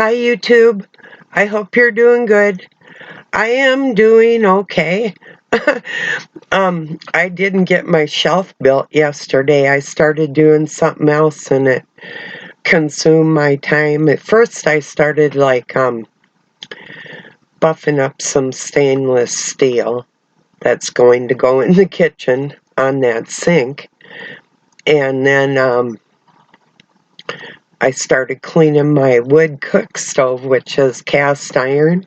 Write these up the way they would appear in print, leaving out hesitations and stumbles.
Hi, YouTube. I hope you're doing good. I am doing okay. I didn't get my shelf built yesterday. I started doing something else and it consumed my time. At first, I started buffing up some stainless steel that's going to go in the kitchen on that sink. And then I started cleaning my wood cook stove, which is cast iron.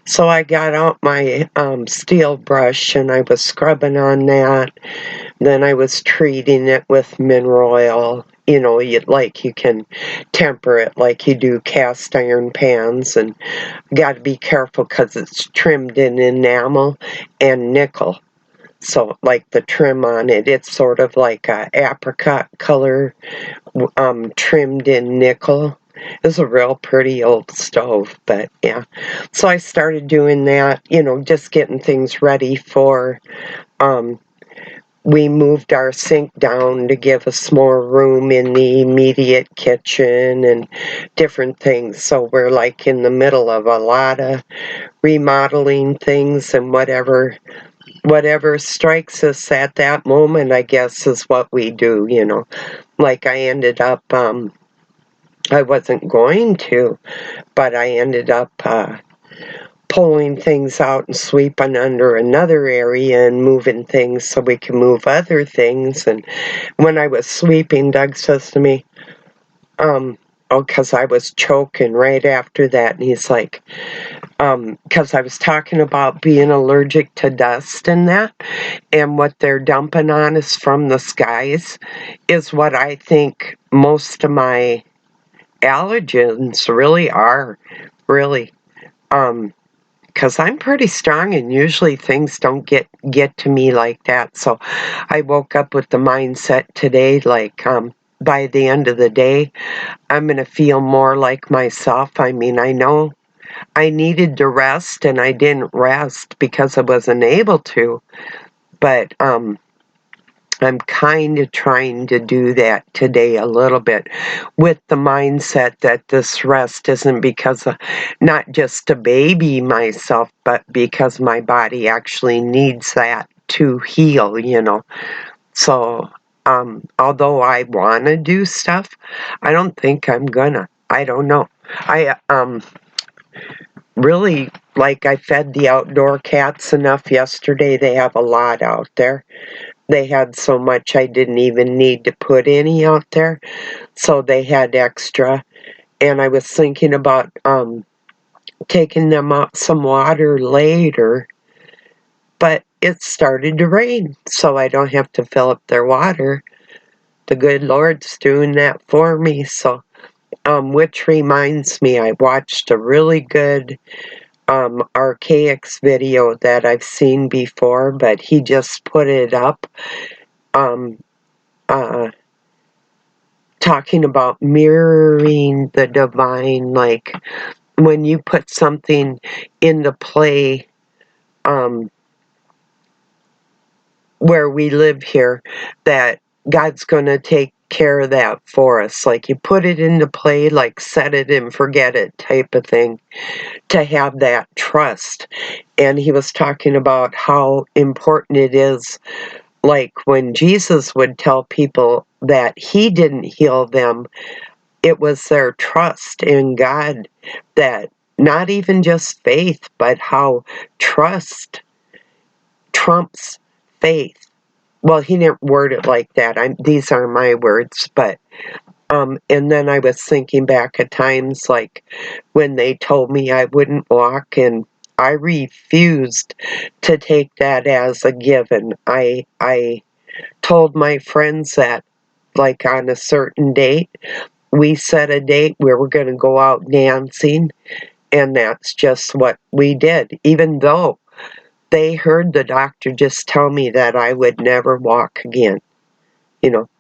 So I got out my steel brush and I was scrubbing on that. Then I was treating it with mineral oil. You can temper it like you do cast iron pans, and got to be careful because it's trimmed in enamel and nickel. So, like the trim on it, it's sort of like a apricot color, trimmed in nickel. It's a real pretty old stove, but yeah. So I started doing that, just getting things ready for, we moved our sink down to give us more room in the immediate kitchen and different things. So we're like in the middle of a lot of remodeling things, and whatever strikes us at that moment, I guess, is what we do. Like I ended up, I wasn't going to, but I ended up pulling things out and sweeping under another area and moving things so we can move other things. And when I was sweeping, Doug says to me, because I was choking right after that, and he's like, because I was talking about being allergic to dust and that, and what they're dumping on us from the skies is what I think most of my allergens really are, really. Because I'm pretty strong and usually things don't get to me like that. So I woke up with the mindset today, like, by the end of the day, I'm going to feel more like myself. I mean, I know I needed to rest and I didn't rest because I wasn't able to, but I'm kind of trying to do that today a little bit, with the mindset that this rest isn't because of not just to baby myself, but because my body actually needs that to heal. So, although I want to do stuff, I don't think I'm gonna. I don't know. I really, like, I fed the outdoor cats enough yesterday. They have a lot out there. They had so much I didn't even need to put any out there, so they had extra. And I was thinking about taking them out some water later, but it started to rain, so I don't have to fill up their water. The good Lord's doing that for me. So, which reminds me, I watched a really good Archaix video that I've seen before, but he just put it up. Talking about mirroring the divine, like when you put something into play, where we live here, that God's going to take care of that for us. Like you put it into play, like set it and forget it type of thing, to have that trust. And he was talking about how important it is, like when Jesus would tell people that he didn't heal them, it was their trust in God, that not even just faith, but how trust trumps faith. Well, he didn't word it like that. These are my words, but and then I was thinking back at times like when they told me I wouldn't walk, and I refused to take that as a given. I told my friends that, like, on a certain date, we set a date where we're going to go out dancing, and that's just what we did, even though they heard the doctor just tell me that I would never walk again.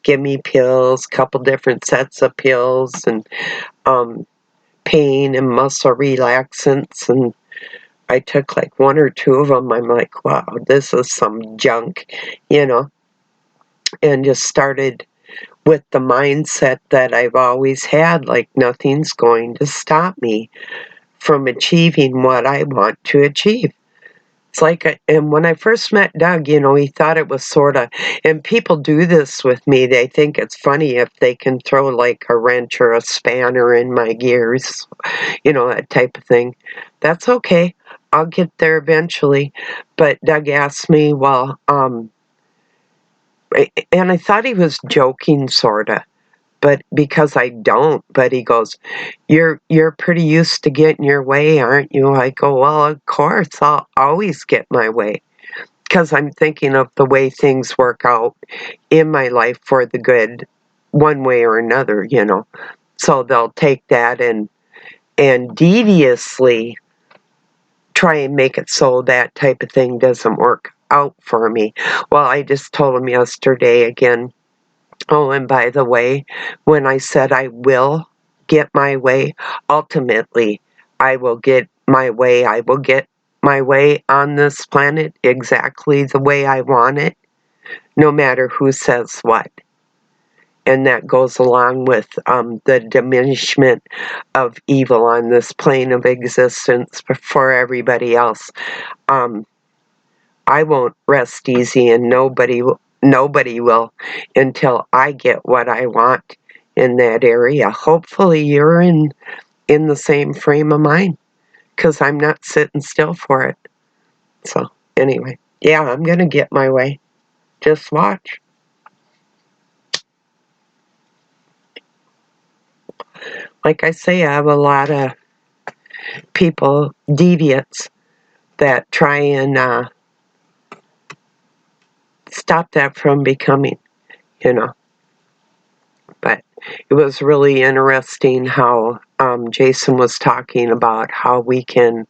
Give me pills, couple different sets of pills, and pain and muscle relaxants, and I took like one or two of them. I'm like, wow, this is some junk, and just started with the mindset that I've always had, like nothing's going to stop me from achieving what I want to achieve. It's like, and when I first met Doug, he thought it was sort of, and people do this with me, they think it's funny if they can throw like a wrench or a spanner in my gears, that type of thing. That's okay. I'll get there eventually. But Doug asked me, and I thought he was joking, sort of, but because I don't, but he goes, you're pretty used to getting your way, aren't you? I go, well, of course, I'll always get my way, because I'm thinking of the way things work out in my life for the good, one way or another. So they'll take that and deviously try and make it so that type of thing doesn't work out for me. Well, I just told him yesterday again. Oh, and by the way, when I said I will get my way, ultimately, I will get my way. I will get my way on this planet exactly the way I want it, no matter who says what. And that goes along with the diminishment of evil on this plane of existence for everybody else. Um, I won't rest easy, and nobody will until I get what I want in that area. Hopefully you're in the same frame of mind, because I'm not sitting still for it. So anyway, yeah, I'm gonna get my way. Just watch. Like I say, I have a lot of people, deviants, that try and stop that from becoming, you know. But it was really interesting how Jason was talking about how we can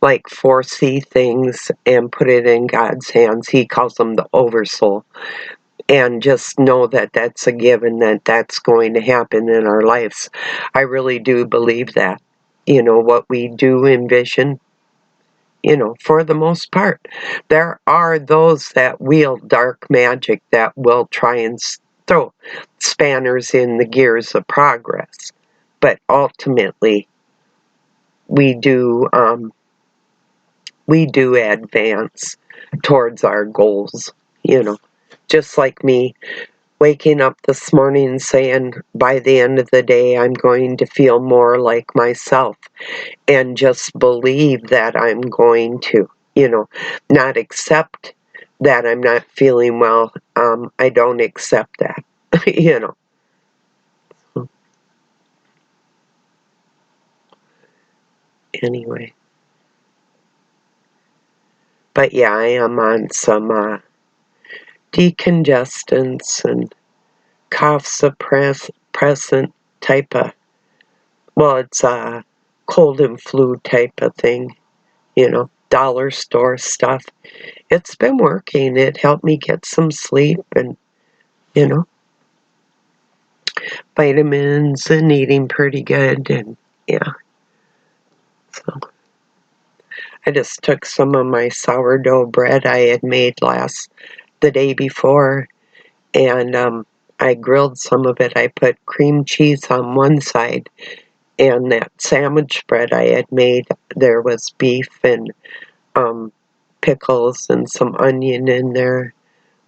like foresee things and put it in God's hands. He calls them the oversoul. And just know that that's a given, that that's going to happen in our lives. I really do believe that. What we do envision, for the most part. There are those that wield dark magic that will try and throw spanners in the gears of progress. But ultimately, we do advance towards our goals. Just like me waking up this morning saying by the end of the day I'm going to feel more like myself, and just believe that I'm going to, not accept that I'm not feeling well. I don't accept that, you know. Anyway. But yeah, I am on some decongestants and cough suppressant type of, well, it's a cold and flu type of thing, dollar store stuff. It's been working. It helped me get some sleep and, vitamins and eating pretty good. And yeah, so I just took some of my sourdough bread I had made the day before, and I grilled some of it. I put cream cheese on one side, and that sandwich bread I had made, there was beef and pickles and some onion in there,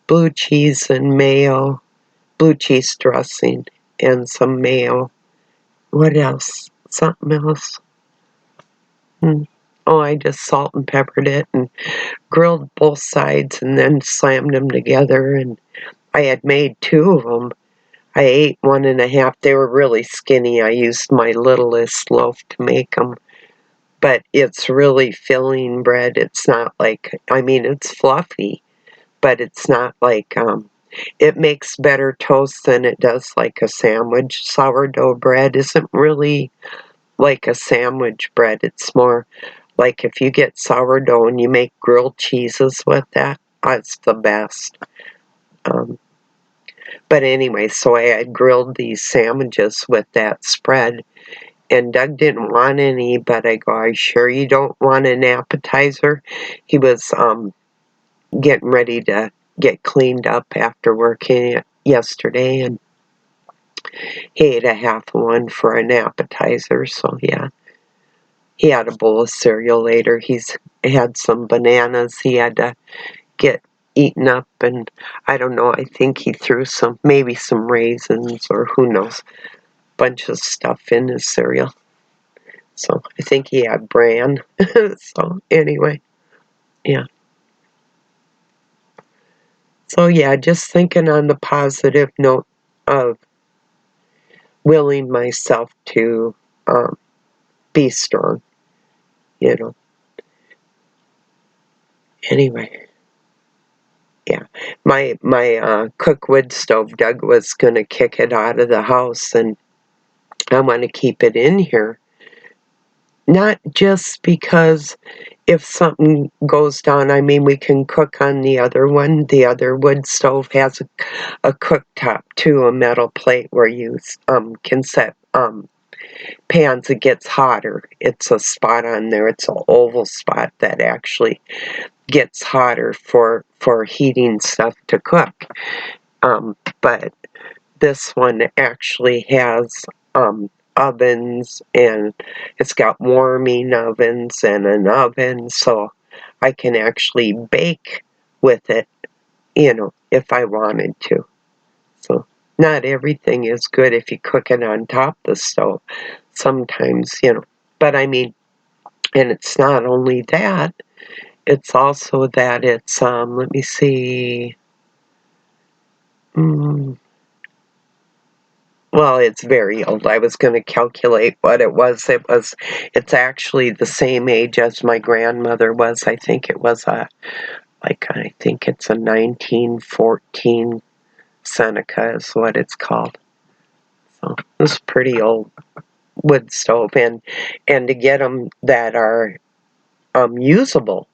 blue cheese and mayo, blue cheese dressing and some mayo. What else? Something else. Oh, I just salt and peppered it and grilled both sides and then slammed them together. And I had made two of them. I ate one and a half. They were really skinny. I used my littlest loaf to make them. But it's really filling bread. It's not like, it's fluffy, but it's not like, it makes better toast than it does like a sandwich. Sourdough bread isn't really like a sandwich bread. It's more like if you get sourdough and you make grilled cheeses with that, that's the best. But anyway, so I had grilled these sandwiches with that spread, and Doug didn't want any, but I go, are you sure you don't want an appetizer? He was getting ready to get cleaned up after working yesterday, and He ate a half one for an appetizer, so yeah. He had a bowl of cereal later. He's had some bananas he had to get eaten up, and I don't know, I think he threw maybe some raisins, or who knows, bunch of stuff in his cereal. So I think he had bran. So anyway, yeah. So yeah, just thinking on the positive note of willing myself to be strong, you know. Anyway, yeah. My cook wood stove, Doug was gonna kick it out of the house, and I want to keep it in here. Not just because if something goes down, I mean, we can cook on the other one. The other wood stove has a cooktop too, a metal plate where you can set pans. It gets hotter. It's a spot on there. It's an oval spot that actually gets hotter for heating stuff to cook. But this one actually has ovens, and it's got warming ovens and an oven, so I can actually bake with it, if I wanted to. So not everything is good if you cook it on top of the stove. Sometimes, but I mean, and it's not only that, it's also that it's, let me see, well, it's very old. I was going to calculate what it was. It's actually the same age as my grandmother was. I think it was I think it's a 1914 Seneca is what it's called. So it's pretty old wood stove, and to get them that are usable,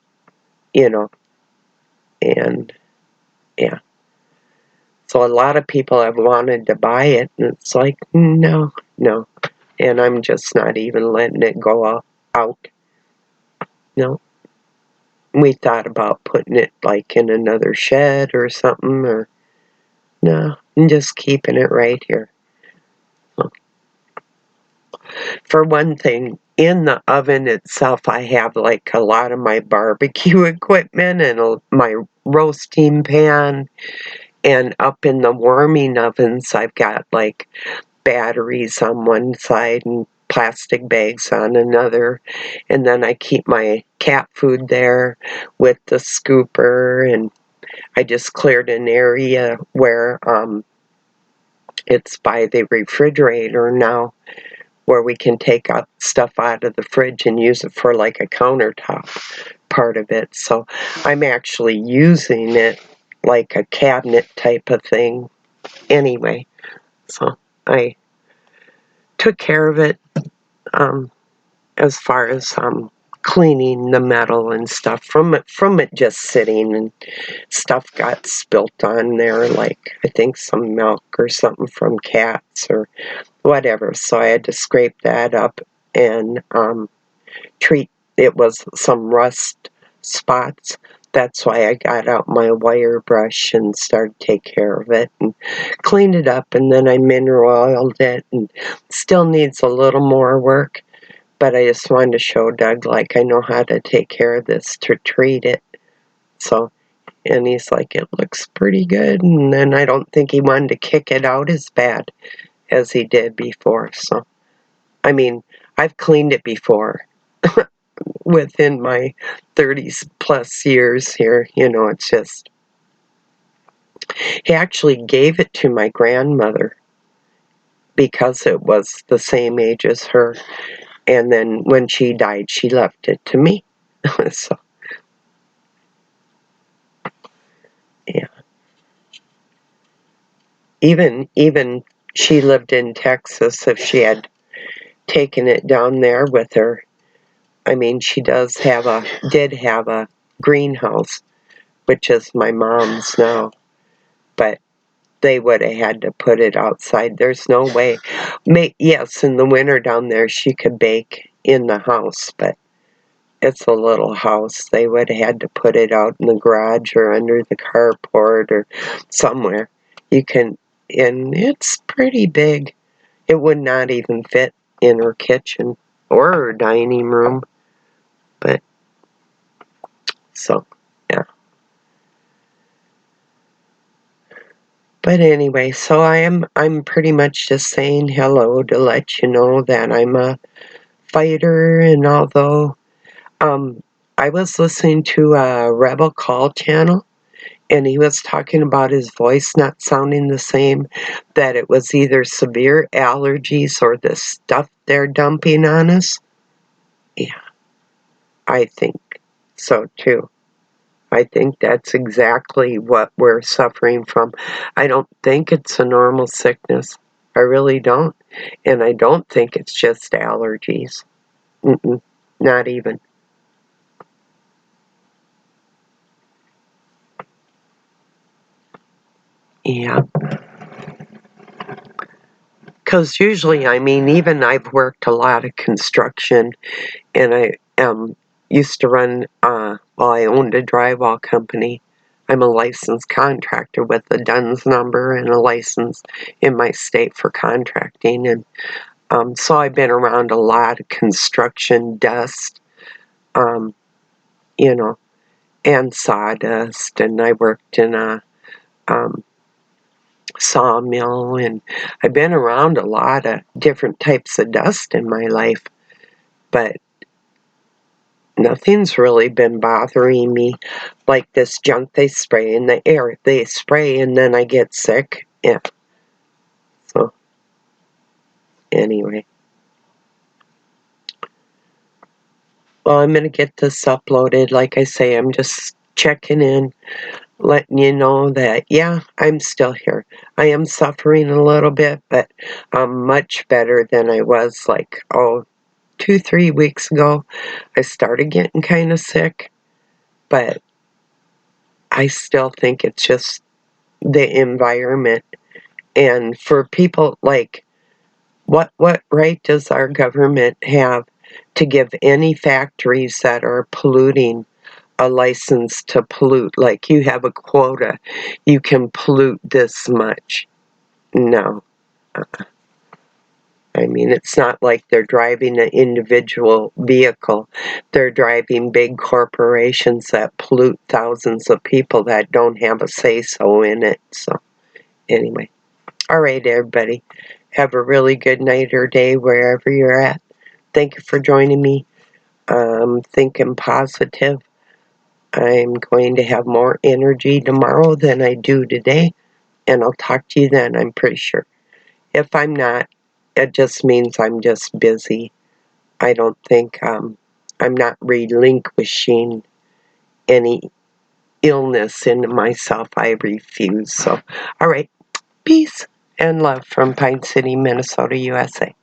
and yeah. So a lot of people have wanted to buy it, and it's like, no. And I'm just not even letting it go out. No. We thought about putting it like in another shed or something, or no, I'm just keeping it right here. So, for one thing, in the oven itself, I have like a lot of my barbecue equipment and my roasting pan, and up in the warming ovens, I've got like batteries on one side and plastic bags on another, and then I keep my cat food there with the scooper, and I just cleared an area where it's by the refrigerator now, where we can take out stuff out of the fridge and use it for like a countertop part of it. So I'm actually using it like a cabinet type of thing anyway. So I took care of it as far as cleaning the metal and stuff from it just sitting, and stuff got spilt on there, like I think some milk or something from cats or whatever. So I had to scrape that up and treat. It was some rust spots. That's why I got out my wire brush and started to take care of it and cleaned it up, and then I mineral oiled it, and still needs a little more work. But I just wanted to show Doug, like, I know how to take care of this to treat it. So, and he's like, it looks pretty good. And then I don't think he wanted to kick it out as bad as he did before. So, I mean, I've cleaned it before within my 30s plus years here. It's just, he actually gave it to my grandmother because it was the same age as her. And then when she died, she left it to me. So, yeah. Even she lived in Texas. If she had taken it down there with her, I mean, she did have a greenhouse, which is my mom's now, but they would have had to put it outside. There's no way. Yes, in the winter down there, she could bake in the house, but it's a little house. They would have had to put it out in the garage or under the carport or somewhere. and it's pretty big. It would not even fit in her kitchen or her dining room. But so yeah. But anyway, so I'm pretty much just saying hello to let you know that I'm a fighter, and although I was listening to a Rebel Call channel, and he was talking about his voice not sounding the same, that it was either severe allergies or the stuff they're dumping on us. Yeah, I think so too. I think that's exactly what we're suffering from. I don't think it's a normal sickness. I really don't. And I don't think it's just allergies. Not even. Yeah. Because usually, I mean, even I've worked a lot of construction, and I used to run, well, I owned a drywall company. I'm a licensed contractor with a DUNS number and a license in my state for contracting. And so I've been around a lot of construction dust, um, you know, and sawdust. And I worked in a um, sawmill, and I've been around a lot of different types of dust in my life, but nothing's really been bothering me like this junk they spray in the air. They spray and then I get sick. Yeah. So, anyway. Well, I'm going to get this uploaded. Like I say, I'm just checking in, letting you know that, yeah, I'm still here. I am suffering a little bit, but I'm much better than I was like, 2-3 weeks ago. I started getting kind of sick, but I still think it's just the environment. And for people like, what right does our government have to give any factories that are polluting a license to pollute? Like, you have a quota, you can pollute this much. No. I mean, it's not like they're driving an individual vehicle. They're driving big corporations that pollute thousands of people that don't have a say-so in it. So, anyway. All right, everybody. Have a really good night or day wherever you're at. Thank you for joining me. I'm thinking positive. I'm going to have more energy tomorrow than I do today, and I'll talk to you then, I'm pretty sure. If I'm not, it just means I'm just busy. I don't think I'm not relinquishing any illness into myself. I refuse. So, all right. Peace and love from Pine City, Minnesota, USA.